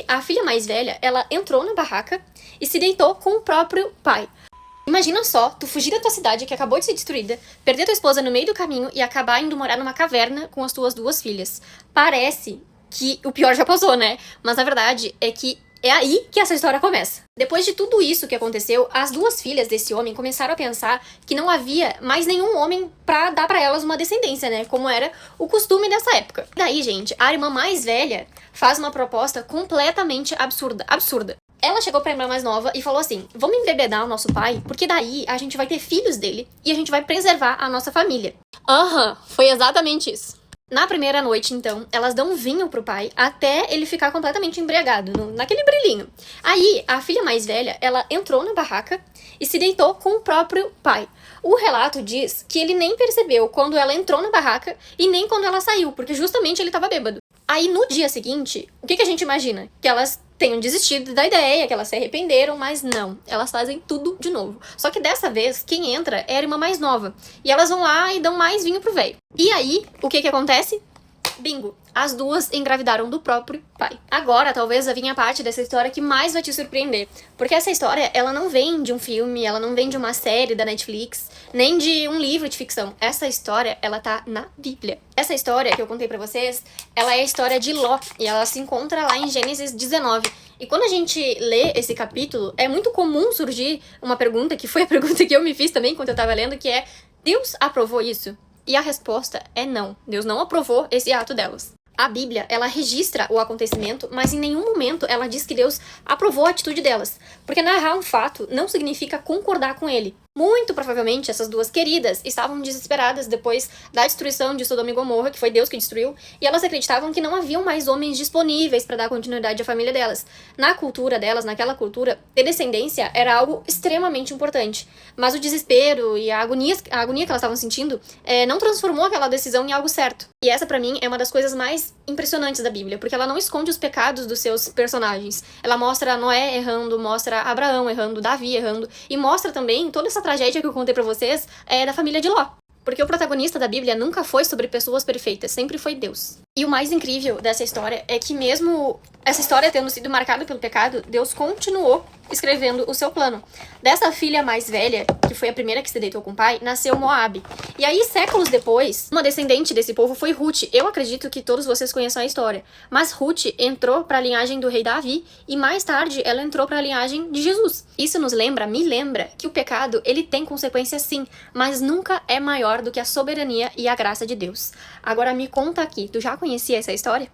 aí, a filha mais velha, ela entrou na barraca e se deitou com o próprio pai. Imagina só, tu fugir da tua cidade que acabou de ser destruída, perder tua esposa no meio do caminho e acabar indo morar numa caverna com as tuas duas filhas. Parece que o pior já passou, né? Mas a verdade é que é aí que essa história começa. Depois de tudo isso que aconteceu, as duas filhas desse homem começaram a pensar que não havia mais nenhum homem pra dar pra elas uma descendência, né? Como era o costume dessa época. Daí, gente, a irmã mais velha faz uma proposta completamente absurda. Ela chegou pra irmã mais nova e falou assim: vamos embebedar o nosso pai, porque daí a gente vai ter filhos dele e a gente vai preservar a nossa família. Foi exatamente isso. Na primeira noite, então, elas dão vinho pro pai até ele ficar completamente embriagado, naquele brilhinho. Aí, a filha mais velha, ela entrou na barraca e se deitou com o próprio pai. O relato diz que ele nem percebeu quando ela entrou na barraca e nem quando ela saiu, porque justamente ele tava bêbado. Aí, no dia seguinte, o que a gente imagina? Que elas tenham desistido da ideia, que elas se arrependeram, mas não. Elas fazem tudo de novo. Só que dessa vez, quem entra é a irmã mais nova. E elas vão lá e dão mais vinho pro velho. E aí, o que acontece? Bingo! As duas engravidaram do próprio pai. Agora, talvez vinha a parte dessa história que mais vai te surpreender. Porque essa história, ela não vem de um filme, ela não vem de uma série da Netflix, nem de um livro de ficção. Essa história, ela tá na Bíblia. Essa história que eu contei pra vocês, ela é a história de Ló. E ela se encontra lá em Gênesis 19. E quando a gente lê esse capítulo, é muito comum surgir uma pergunta, que foi a pergunta que eu me fiz também quando eu tava lendo, que é: Deus aprovou isso? E a resposta é não. Deus não aprovou esse ato delas. A Bíblia, ela registra o acontecimento, mas em nenhum momento ela diz que Deus aprovou a atitude delas. Porque narrar um fato não significa concordar com ele. Muito provavelmente, essas duas queridas estavam desesperadas depois da destruição de Sodoma e Gomorra, que foi Deus que destruiu, e elas acreditavam que não haviam mais homens disponíveis para dar continuidade à família delas. Na cultura delas, naquela cultura, ter descendência era algo extremamente importante. Mas o desespero e a agonia que elas estavam sentindo não transformou aquela decisão em algo certo. E essa, pra mim, é uma das coisas mais impressionantes da Bíblia, porque ela não esconde os pecados dos seus personagens. Ela mostra Noé errando, mostra Abraão errando, Davi errando, e mostra também toda essa tragédia que eu contei pra vocês da família de Ló. Porque o protagonista da Bíblia nunca foi sobre pessoas perfeitas, sempre foi Deus. E o mais incrível dessa história é que mesmo essa história tendo sido marcada pelo pecado, Deus continuou escrevendo o seu plano. Dessa filha mais velha, que foi a primeira que se deitou com o pai, nasceu Moabe. E aí, séculos depois, uma descendente desse povo foi Ruth. Eu acredito que todos vocês conheçam a história. Mas Ruth entrou para a linhagem do rei Davi e mais tarde ela entrou para a linhagem de Jesus. Isso me lembra que o pecado, ele tem consequências sim, mas nunca é maior do que a soberania e a graça de Deus. Agora me conta aqui, tu já conhecia essa história?